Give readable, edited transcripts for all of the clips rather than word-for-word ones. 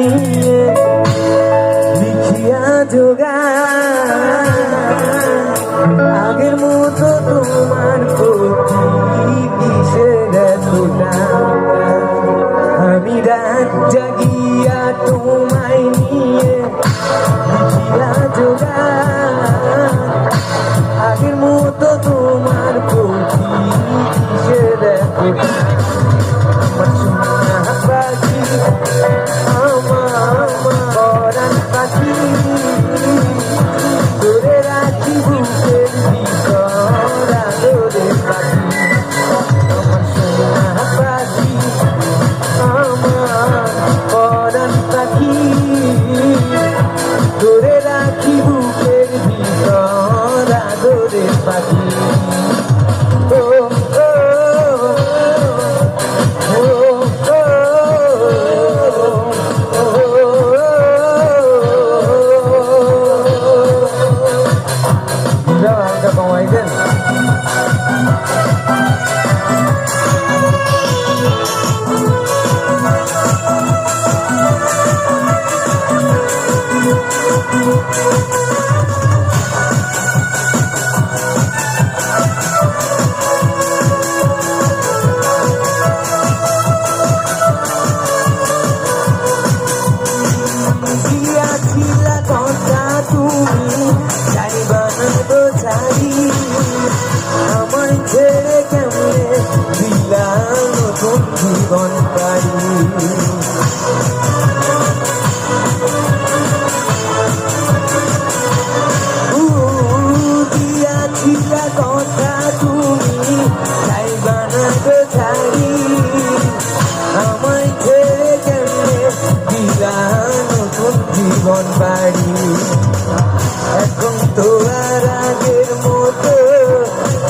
নিয়ে লিখিয়া যোগা আগের মতো তোমার প্রতি কিসের এতটা আমি রাত জাগিয়া তোমায় নিয়ে লিখিয়া যোগা আগের মতো তোমার প্রতি কিসের এতটা আমার সোনা পাখি আমার পরাণ পাখি ধরে রাখি বুকের ভিতর আদরে পাখি আমার সোনা পাখি আমার পরাণ পাখি ধরে রাখি বুকের ভিতর আদরে পাখি আমার ছেড়ে কেমনে দিলাম নতুন জীবন পাই দিয়াছিলা কথা তুমি তাই বানাতে চাই আমায় ছেড়ে কেমনে দিলাম নতুন জীবন বাড়ি এখন তো আর আগের মতো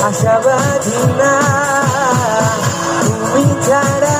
আশাবাদী না তুমি ছাড়া